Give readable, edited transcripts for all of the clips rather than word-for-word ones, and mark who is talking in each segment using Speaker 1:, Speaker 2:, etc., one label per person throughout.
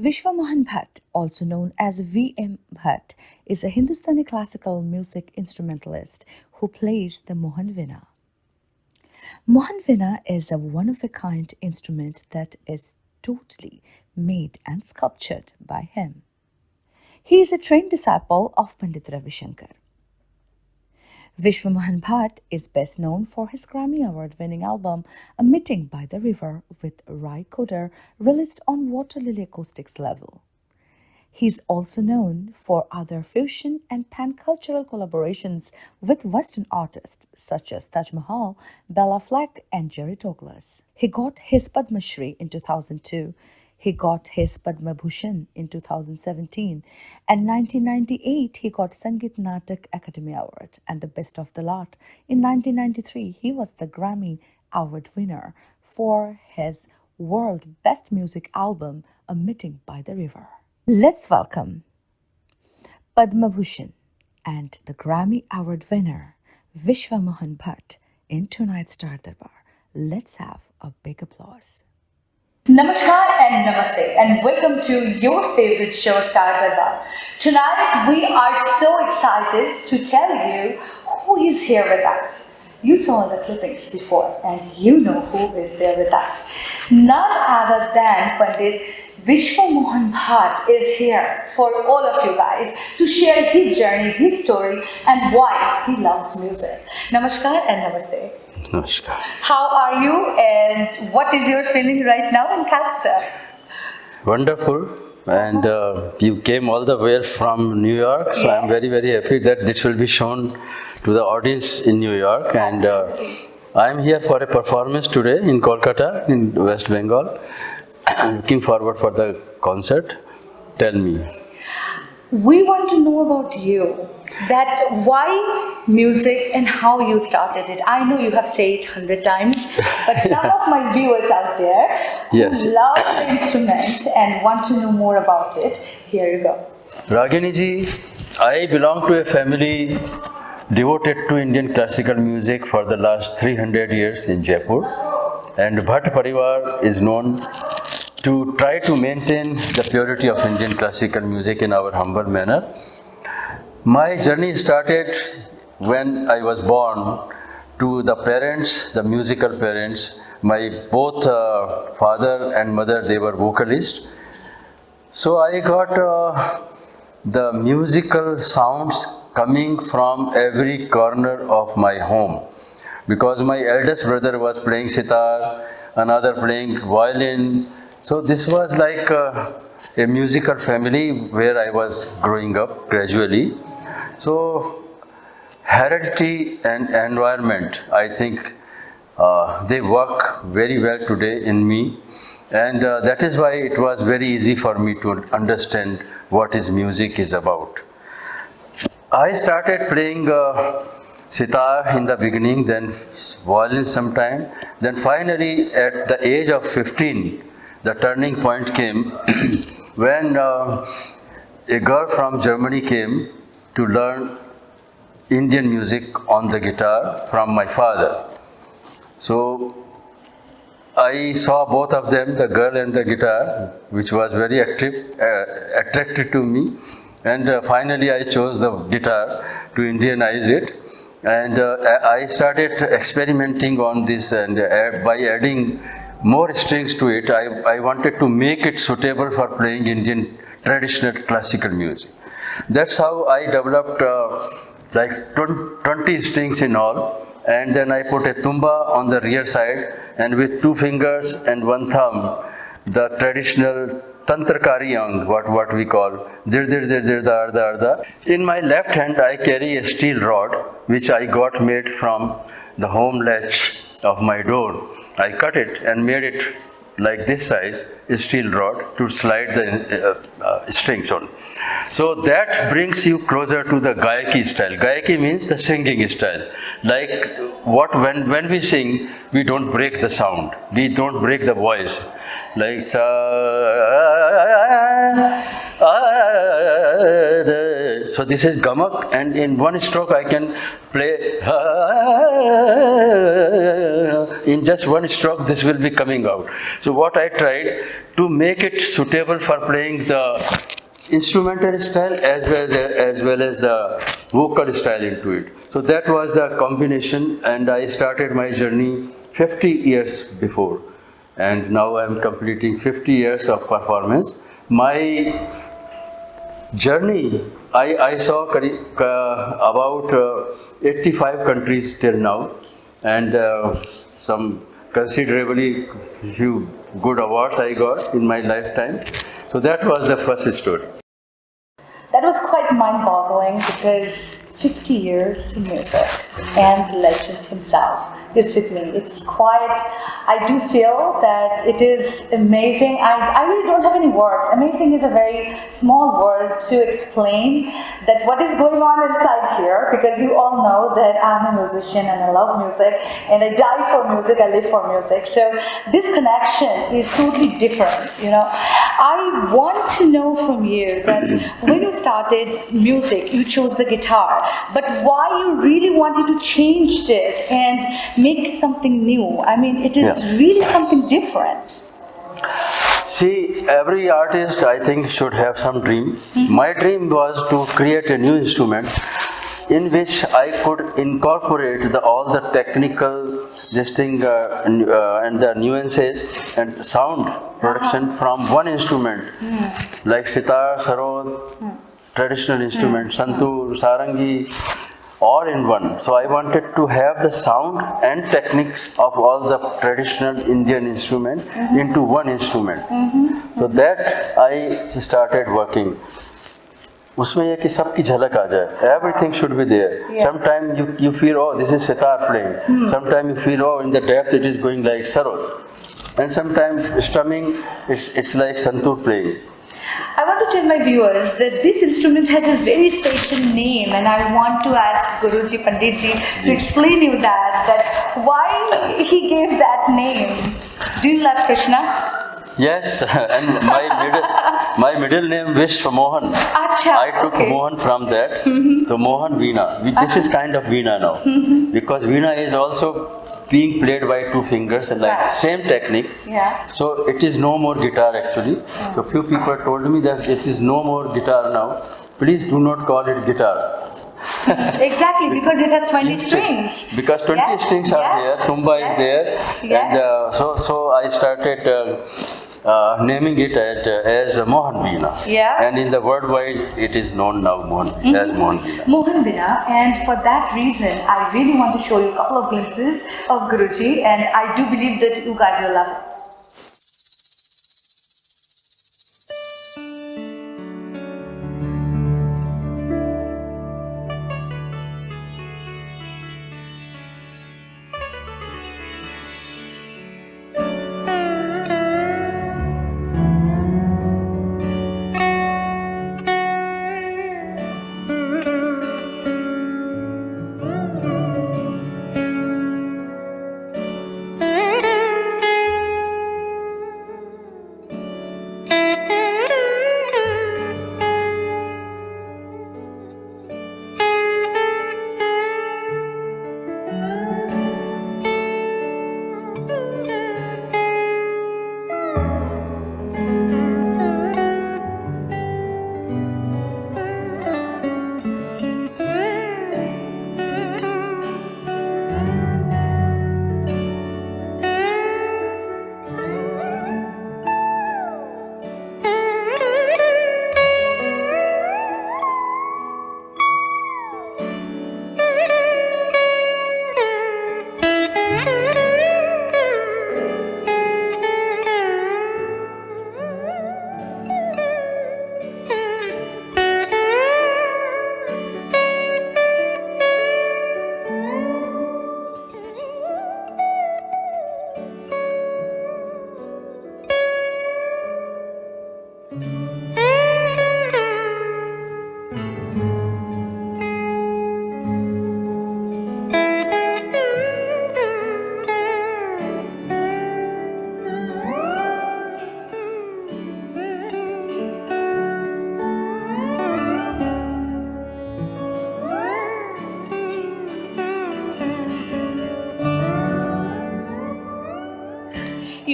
Speaker 1: Vishwa Mohan Bhatt, also known as V.M. Bhatt, is a Hindustani classical music instrumentalist who plays the Mohan Veena. Mohan Veena is a one-of-a-kind instrument that is totally made and sculptured by him. He is a trained disciple of Pandit Ravi Shankar. Vishwa Mohan Bhatt is best known for his Grammy Award-winning album A Meeting by the River with Rai Coder, released on Water Lily Acoustics label. He is also known for other fusion and pan-cultural collaborations with Western artists such as Taj Mahal, Bella Fleck, and Jerry Douglas. He got his Padma Shri in 2002. He got his Padma Bhushan in 2017, and 1998 he got Sangeet Natak Academy Award, and the Best of the Lot. In 1993 he was the Grammy Award winner for his World Best Music Album, A Meeting by the River. Let's welcome Padma Bhushan and the Grammy Award winner Vishwa Mohan Bhatt in tonight's Star Darbar. Let's have a big applause. Namaskar and namaste, and welcome to your favorite show, Star Darbar. Tonight we are so excited to tell you who is here with us. You saw the clippings before, and you know who is there with us. None other than Pandit Vishwa Mohan Bhatt is here for all of you guys to share his journey, his story, and why he loves music. Namaskar and namaste.
Speaker 2: Namaskar.
Speaker 1: How are you, and what is your feeling right now in Calcutta?
Speaker 2: Wonderful. And you came all the way from New York, so
Speaker 1: Yes.
Speaker 2: I'm very, very happy that this will be shown to the audience in New York. And I'm here for a performance today in Kolkata, in West Bengal. I'm looking forward for the concert. Tell me.
Speaker 1: We want to know about you, that why music and how you started it. I know you have said it 100 times, but some of my viewers out there who
Speaker 2: Yes.
Speaker 1: love the instrument and want to know more about it, here you go.
Speaker 2: Ragini ji, I belong to a family devoted to Indian classical music for the last 300 years in Jaipur. And Bhatt Parivar is known to try to maintain the purity of Indian classical music in our humble manner. My journey started when I was born to the parents, the musical parents. My both father and mother, they were vocalists. So I got the musical sounds coming from every corner of my home, because my eldest brother was playing sitar, another playing violin. So this was like a musical family where I was growing up gradually. So heredity and environment, I think they work very well today in me. And that is why it was very easy for me to understand what is music is about. I started playing sitar in the beginning, then violin sometime. Then finally at the age of 15, the turning point came when a girl from Germany came to learn Indian music on the guitar from my father. So I saw both of them, the girl and the guitar, which was very attractive to me. And finally I chose the guitar to Indianize it. And I started experimenting on this, and by adding more strings to it, I wanted to make it suitable for playing Indian traditional classical music. That's how I developed like 20 strings in all. And then I put a tumba on the rear side, and with 2 fingers and 1 thumb, the traditional Tantrakari Ang, what we call dir dir dir dir da arda arda. In my left hand I carry a steel rod which I got made from the home latch of my door. I cut it and made it like this size, a steel rod to slide the strings on. So that brings you closer to the Gayaki style. Gayaki means the singing style. Like when we sing, we don't break the sound, we don't break the voice. Like so this is gamak, and in one stroke I can play in just one stroke. This will be coming out. So what I tried to make it suitable for playing the instrumental style as well as the vocal style into it. So that was the combination, and I started my journey 50 years before, and now I am completing 50 years of performance. My journey, I saw about 85 countries till now, and some considerably few good awards I got in my lifetime. So that was the first story.
Speaker 1: That was quite mind-boggling because 50 years in music and the legend himself is with me. It's quite, I do feel that it is amazing. I really don't have any words. Amazing is a very small word to explain that what is going on inside here, because you all know that I'm a musician and I love music and I die for music, I live for music. So this connection is totally different, you know. I want to know from you that when you started music, you chose the guitar, but why you really wanted to change it and make something new? I mean, it is really something different.
Speaker 2: See, every artist, I think, should have some dream. My dream was to create a new instrument in which I could incorporate all the technical and the nuances and sound production from one instrument, like sitar, sarod, traditional instrument, santur, sarangi, all in one. So I wanted to have the sound and techniques of all the traditional Indian instruments into one instrument. So that I started working. उसमें ये कि सबकी झलक आ जाए. Everything should be there. Sometimes you feel, oh, this is sitar playing. Sometimes you feel, oh, in the depth it is going like sarod. And sometimes strumming, it's like santur playing.
Speaker 1: I want to tell my viewers that this instrument has a very special name, and I want to ask Guruji, Panditji to explain you that why he gave that name. Do you love Krishna?
Speaker 2: Yes, and my middle name Vishwa Mohan.
Speaker 1: Acha,
Speaker 2: I took Mohan from that. So Mohan Veena. This is kind of Veena now, because Veena is also being played by two fingers and like same technique. So it is no more guitar actually. So few people told me that it is no more guitar now. Please do not call it guitar.
Speaker 1: Exactly, because it has 20 strings.
Speaker 2: Because 20 strings are there, tumba is there, and so I started naming it as Mohan Veena. And in the worldwide, it is known now as Mohan Veena.
Speaker 1: Mohan Veena, and for that reason, I really want to show you a couple of glimpses of Guruji, and I do believe that you guys will love it.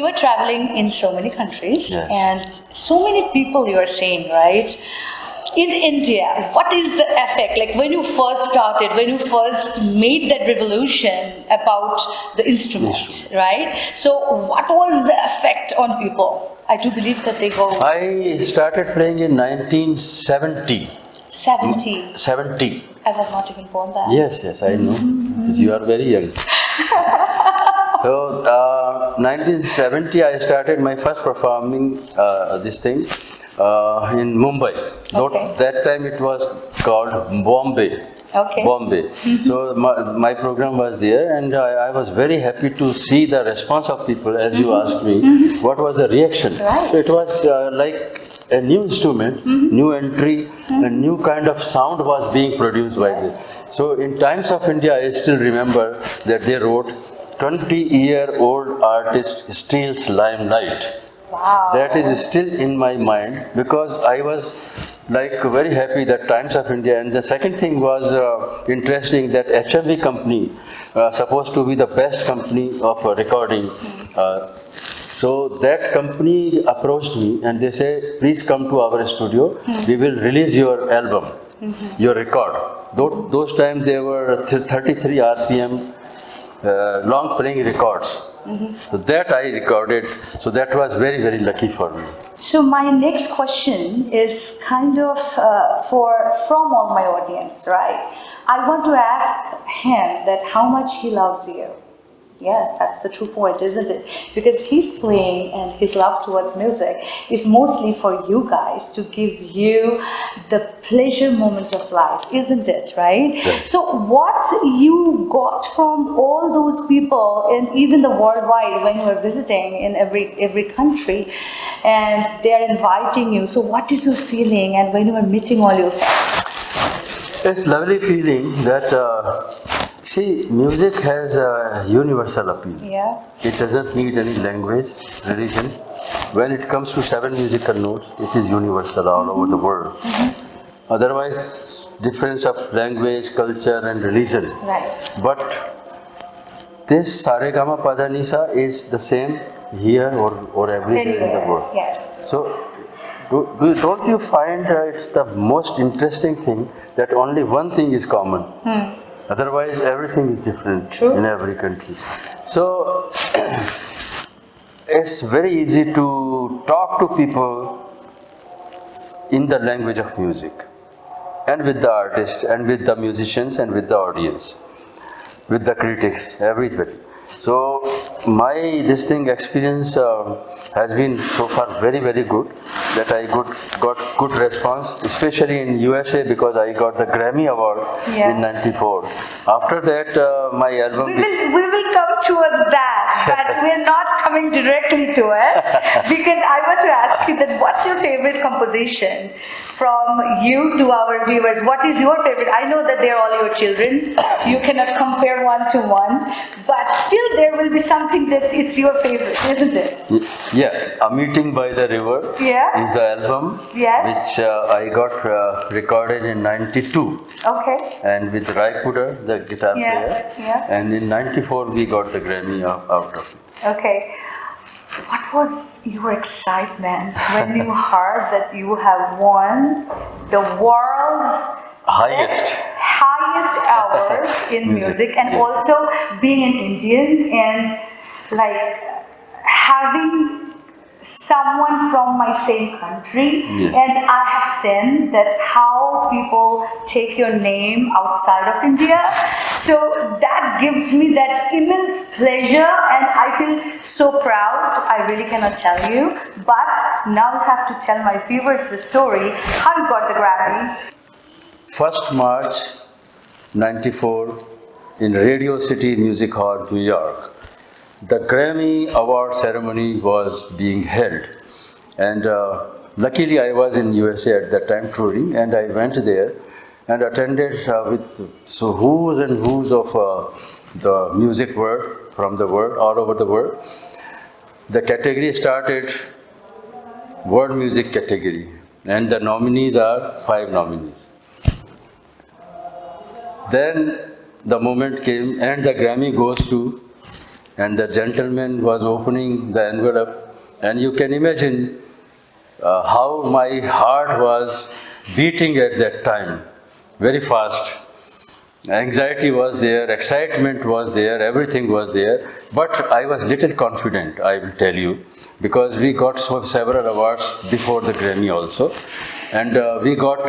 Speaker 1: you are traveling in so many countries,
Speaker 2: Yes.
Speaker 1: and so many people you are seeing, right? In India, what is the effect? Like when you first started, when you first made that revolution about the instrument, right? So what was the effect on people? I do believe that they go
Speaker 2: I started playing in 1970.
Speaker 1: 70.
Speaker 2: 70.
Speaker 1: I was not even born then.
Speaker 2: Yes, yes, I know. You are very young. So, 1970, I started my first performing this thing in Mumbai.
Speaker 1: Okay.
Speaker 2: That time it was called Bombay.
Speaker 1: Okay.
Speaker 2: Bombay. So my program was there, and I was very happy to see the response of people. As you asked me, what was the reaction?
Speaker 1: Right.
Speaker 2: So it was like a new instrument, new entry, a new kind of sound was being produced by this. So in Times of India, I still remember that they wrote, 20-year-old artist steals limelight.
Speaker 1: Wow.
Speaker 2: That is still in my mind because I was like very happy that Times of India. And the second thing was interesting that HMV company supposed to be the best company of recording. So that company approached me and they say, please come to our studio. We will release your album, your record. Those times they were 33 RPM long playing records. So that I recorded. So that was very, very lucky for me.
Speaker 1: So my next question is kind of from all my audience, right? I want to ask him that how much he loves you. Yes, that's the true point, isn't it? Because he's playing and his love towards music is mostly for you guys to give you the pleasure moment of life, isn't it, right?
Speaker 2: Yes.
Speaker 1: So what you got from all those people and even the worldwide when you are visiting in every country and they are inviting you, so what is your feeling and when you are meeting all your fans?
Speaker 2: It's lovely feeling that, see, music has a universal appeal.
Speaker 1: Yeah.
Speaker 2: It doesn't need any language, religion. When it comes to 7 musical notes, it is universal all over the world. Otherwise, difference of language, culture and religion.
Speaker 1: Right.
Speaker 2: But this Saregama Padanisa is the same here or everywhere in the
Speaker 1: Anywhere.
Speaker 2: world.
Speaker 1: Yes.
Speaker 2: So, don't you find it's the most interesting thing that only one thing is common? Otherwise, everything is different
Speaker 1: True.
Speaker 2: in every country. So, it's very easy to talk to people in the language of music, and with the artist, and with the musicians, and with the audience, with the critics, everybody. So, my experience has been so far very, very good. That I got good response, especially in USA because I got the Grammy Award in '94. After that, my album.
Speaker 1: We will come towards that, but we're not coming directly to it because I want to ask you that what's your favorite composition from you to our viewers? What is your favorite? I know that they're all your children. You cannot compare one to one, but still there will be something that it's your favorite, isn't it?
Speaker 2: Yeah, A Meeting by the River is the album which I got recorded in '92.
Speaker 1: Okay.
Speaker 2: And with Rai Puder, the guitar player.
Speaker 1: Yeah.
Speaker 2: And in '94 we got the Grammy out of it.
Speaker 1: Okay. What was your excitement when you heard that you have won the world's
Speaker 2: Highest
Speaker 1: award in music and also being an Indian and like having someone from my same country and I have seen that how people take your name outside of India, so that gives me that immense pleasure and I feel so proud. I really cannot tell you, but now I have to tell my viewers the story how you got the Grammy.
Speaker 2: 1st March '94 in Radio City Music Hall, New York. The Grammy Award ceremony was being held, and luckily I was in USA at that time touring, and I went there and attended with who's and who's of the music world from the world, all over the world. The category started world music category, and the nominees are 5 nominees. Then the moment came, and the Grammy goes to and the gentleman was opening the envelope, and you can imagine how my heart was beating at that time, very fast. Anxiety was there, excitement was there, everything was there, but I was little confident, I will tell you, because we got several awards before the Grammy also, and we got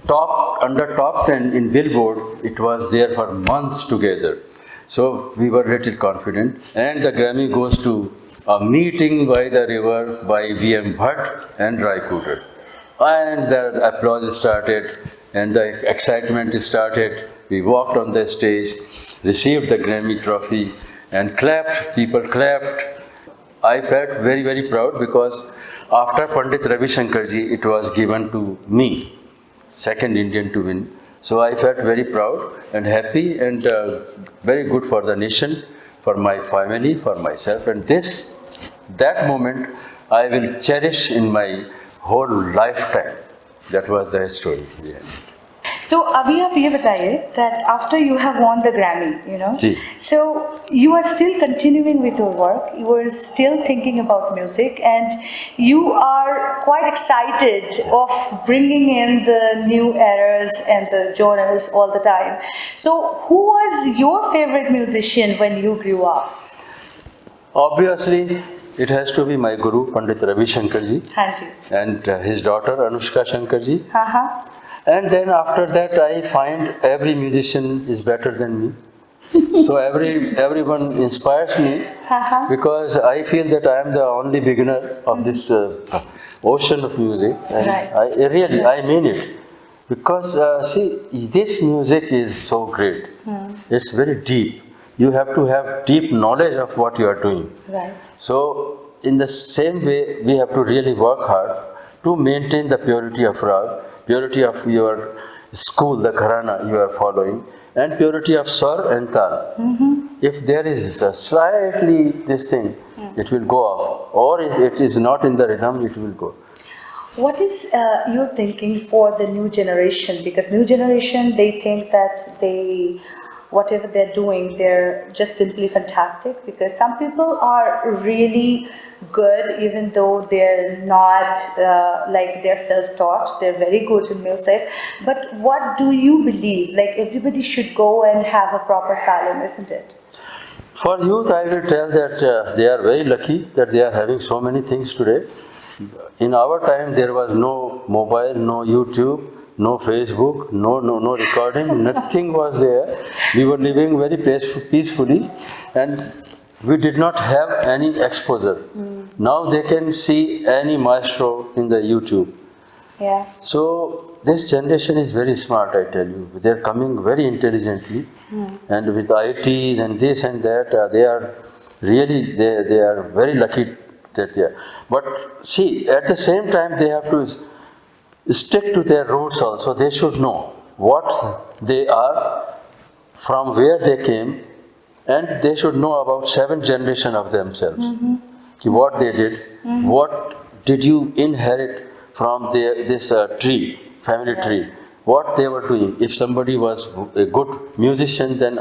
Speaker 2: top 10 in Billboard. It was there for months together. So we were little confident, and the Grammy goes to a meeting by the river by V.M. Bhatt and Rai Cooder. And the applause started, and the excitement started. We walked on the stage, received the Grammy trophy, and clapped. People clapped. I felt very, very proud because after Pandit Ravi Shankarji, it was given to me, second Indian to win. So I felt very proud and happy and very good for the nation, for my family, for myself. And that moment, I will cherish in my whole lifetime. That was the story. Yeah.
Speaker 1: तो अभी आप ये बताइए that after you have won the Grammy,
Speaker 2: ji.
Speaker 1: so you are still continuing with your work, you are still thinking about music, and you are quite excited of bringing in the new eras and the genres all the time. So who was your favorite musician when you grew up?
Speaker 2: Obviously, it has to be my guru, Pandit Ravi Shankarji,
Speaker 1: Hanji.
Speaker 2: and his daughter, Anushka Shankarji.
Speaker 1: Uh-huh.
Speaker 2: And then after that, I find every musician is better than me. So everyone inspires me because I feel that I am the only beginner of this ocean of music. And
Speaker 1: Right.
Speaker 2: I mean it. Because see, this music is so great. It's very deep. You have to have deep knowledge of what you are doing.
Speaker 1: Right.
Speaker 2: So in the same way, we have to really work hard to maintain the purity of rag, purity of your school, the gharana you are following, and purity of swar and tal. If there is a slightly this thing, it will go off. Or if it is not in the rhythm, it will go.
Speaker 1: What is your thinking for the new generation? Because new generation, they think that whatever they're doing, they're just simply fantastic. Because some people are really good, even though they're not they're self-taught. They're very good in music. But what do you believe? Like everybody should go and have a proper talim, isn't it?
Speaker 2: For youth, I will tell that they are very lucky that they are having so many things today. In our time, there was no mobile, no YouTube, no Facebook, no recording, nothing was there. We were living very peacefully, and we did not have any exposure. Now they can see any maestro in the YouTube.
Speaker 1: Yeah.
Speaker 2: So this generation is very smart, I tell you. They are coming very intelligently, and with ITs and this and that, they are really they are very lucky that they are. But see, at the same time, they have to stick to their roots also. They should know what they are, from where they came, and they should know about 7 generations of themselves. What they did, what did you inherit from this family tree, what they were doing. If somebody was a good musician, then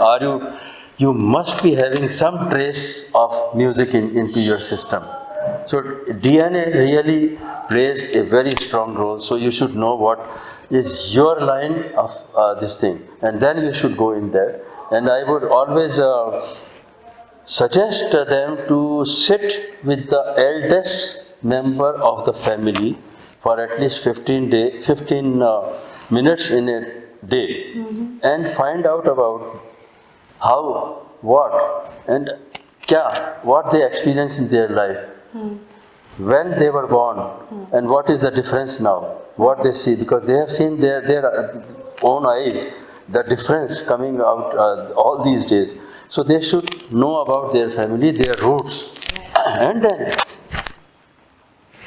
Speaker 2: you must be having some trace of music into your system. So DNA really plays a very strong role. So you should know what is your line of this thing, and then you should go in there. And I would always suggest them to sit with the eldest member of the family for at least 15 minutes in a day, and find out about how, what, and what they experienced in their life. When they were born, and what is the difference now, what they see, because they have seen their own eyes, the difference coming out all these days. So they should know about their family, their roots, and then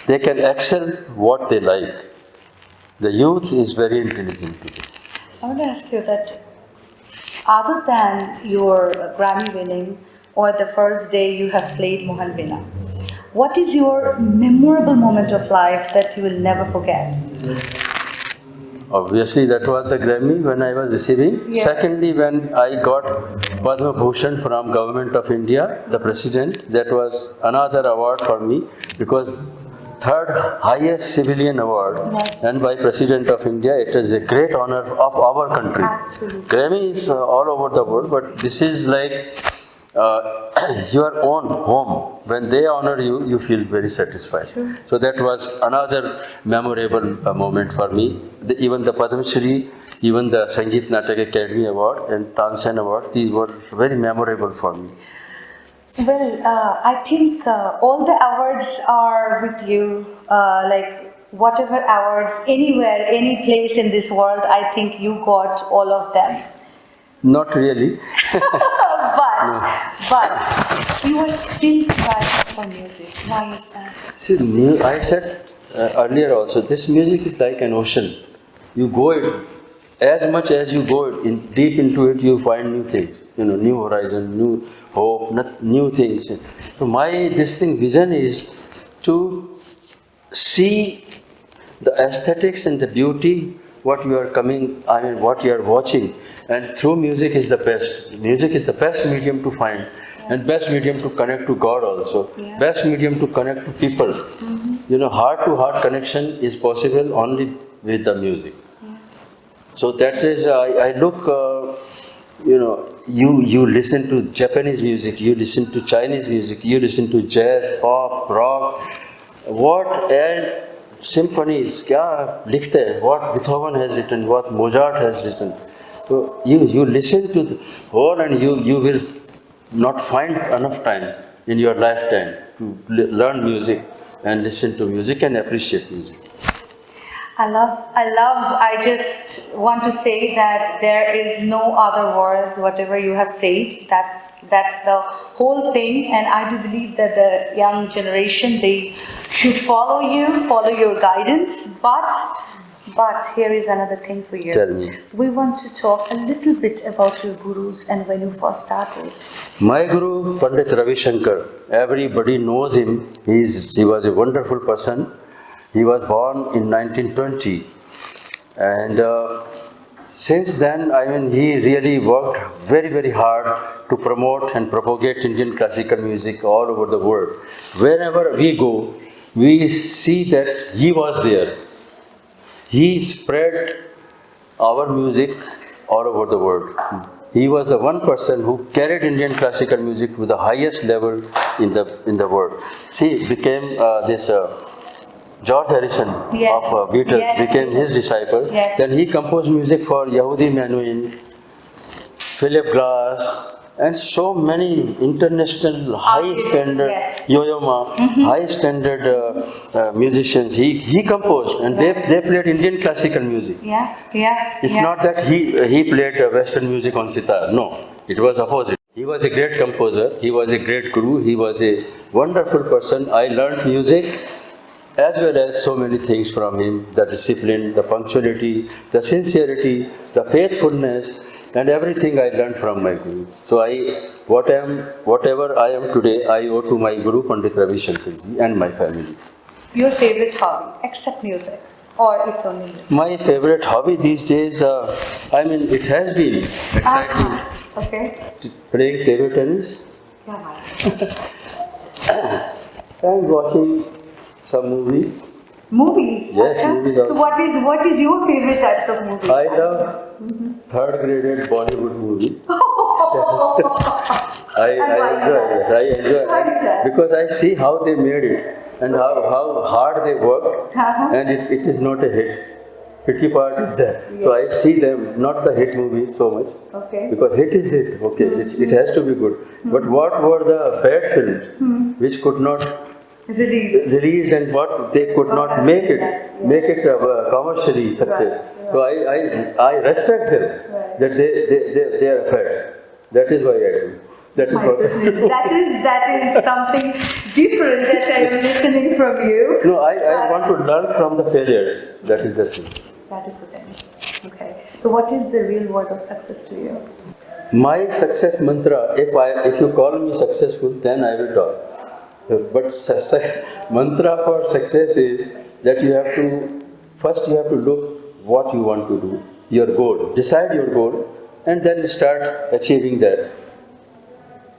Speaker 2: they can excel what they like. The youth is very intelligent today.
Speaker 1: I want to ask you that, other than your Grammy winning or the first day you have played Mohan Veena, what is your memorable moment of life that you will never forget?
Speaker 2: Obviously, that was the Grammy when I was receiving.
Speaker 1: Yeah.
Speaker 2: Secondly, when I got Padma Bhushan from Government of India, the President, that was another award for me because third highest civilian award
Speaker 1: Yes.
Speaker 2: and by President of India. It is a great honor of our country.
Speaker 1: Absolutely.
Speaker 2: Grammy is all over the world, but this is like your own home. When they honor you, you feel very satisfied.
Speaker 1: Sure.
Speaker 2: So that was another memorable moment for me. Even the Padma Shri, even the Sangeet Natak Academy Award and Tansen Award, these were very memorable for me.
Speaker 1: Well, I think all the awards are with you. Like whatever awards, anywhere, any place in this world, I think you got all of them.
Speaker 2: Not really.
Speaker 1: but you are still striving for music. Why is that?
Speaker 2: See, I said earlier also, this music is like an ocean. You go in, as much as you go in, deep into it, you find new things. New horizon, new hope, new things. So vision is to see the aesthetics and the beauty, what you are what you are watching. And through music is the best. Music is the best medium to find. And best medium to connect to God also.
Speaker 1: Yeah.
Speaker 2: Best medium to connect to people.
Speaker 1: Mm-hmm.
Speaker 2: Heart-to-heart connection is possible only with the music.
Speaker 1: Yeah.
Speaker 2: So that is, I look, you listen to Japanese music, you listen to Chinese music, you listen to jazz, pop, rock, what and symphonies, kya likhte hai, what Beethoven has written, what Mozart has written. So you listen to the whole and you will not find enough time in your lifetime to learn music and listen to music and appreciate music.
Speaker 1: I just want to say that there is no other words, whatever you have said, that's the whole thing, and I do believe that the young generation, they should follow your guidance, but here is another thing for you.
Speaker 2: Tell me.
Speaker 1: We want to talk a little bit about your gurus and when you first started.
Speaker 2: My guru, Pandit Ravi Shankar, everybody knows him. He was a wonderful person. He was born in 1920, and since then, he really worked very, very hard to promote and propagate Indian classical music all over the world. Wherever we go, we see that he was there. He spread our music all over the world. He was the one person who carried Indian classical music to the highest level in the world. See, became George Harrison
Speaker 1: Yes.
Speaker 2: of Beatles
Speaker 1: Yes.
Speaker 2: became his disciple.
Speaker 1: Yes.
Speaker 2: Then he composed music for Yehudi Menuhin, Philip Glass, and so many international high standard
Speaker 1: Yes.
Speaker 2: Yo-Yo Ma, high standard musicians. He composed, and they played Indian classical music.
Speaker 1: Yeah.
Speaker 2: It's not that he played Western music on sitar. No, it was opposite. He was a great composer. He was a great guru. He was a wonderful person. I learned music as well as so many things from him, the discipline, the punctuality, the sincerity, the faithfulness, and everything I learned from my guru. So whatever I am today, I owe to my guru, Pandit Ravi Shankar ji, and my family.
Speaker 1: Your favorite hobby, except music, or it's only music?
Speaker 2: My favorite hobby these days, it has been exciting.
Speaker 1: Okay.
Speaker 2: Playing table tennis and watching some movies.
Speaker 1: Movies?
Speaker 2: Yes,
Speaker 1: Acha.
Speaker 2: movies
Speaker 1: So
Speaker 2: also.
Speaker 1: what is your favorite types of movies?
Speaker 2: I love third graded Bollywood movies. I enjoy
Speaker 1: Why is that?
Speaker 2: because I see how they made it and how hard they worked, and it is not a hit. Tricky part is that. So I see them, not the hit movies so much,
Speaker 1: Okay.
Speaker 2: because hit is hit. Okay, it has to be good. But what were the bad films which could not
Speaker 1: Release.
Speaker 2: released and what they could not make it a commercially success.
Speaker 1: Right.
Speaker 2: So I respect them that they are affairs. That is why I do. That is
Speaker 1: My
Speaker 2: what
Speaker 1: goodness, that is something different that I am listening from you.
Speaker 2: No, I want to learn from the failures. That is the thing.
Speaker 1: That is the thing. Okay. So what is the real word of success to you?
Speaker 2: My success mantra, if you call me successful, then I will talk. But mantra for success is that you have to look what you want to do, your goal. Decide your goal and then start achieving that.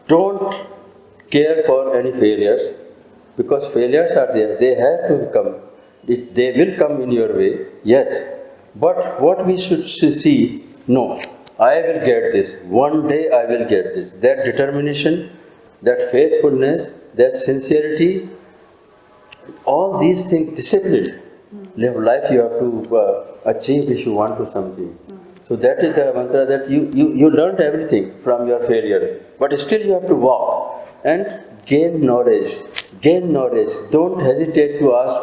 Speaker 2: Don't care for any failures because failures are there. They have to come. They will come in your way, yes. But what we should see, no, I will get this. One day I will get this. That determination, that faithfulness, that sincerity, all these things, discipline, life you have to achieve if you want to something. So that is the mantra that you learned everything from your failure, but still you have to walk and gain knowledge. Gain knowledge. Don't hesitate to ask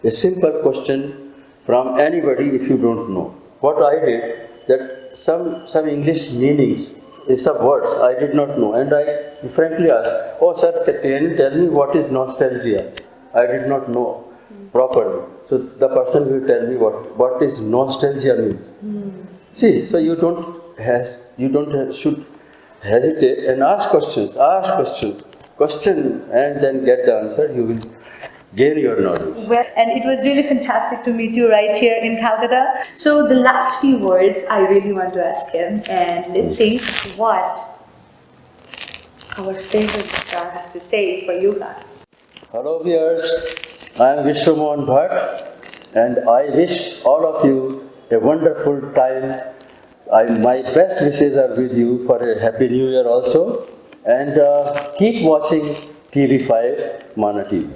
Speaker 2: a simple question from anybody if you don't know. What I did, that some English meanings, some words I did not know, and I frankly asked, "Oh sir, can you tell me what is nostalgia?" I did not know properly. So the person will tell me what is nostalgia means. See, so you should hesitate and ask questions, question and then get the answer. You will gain your knowledge.
Speaker 3: Well, and it was really fantastic to meet you right here in Calcutta. So the last few words I really want to ask him, and let's see what our favorite star has to say for you guys.
Speaker 2: Hello viewers, I am Vishwa Mohan Bhatt and I wish all of you a wonderful time. My best wishes are with you for a happy new year also, and keep watching TV5 Mana TV.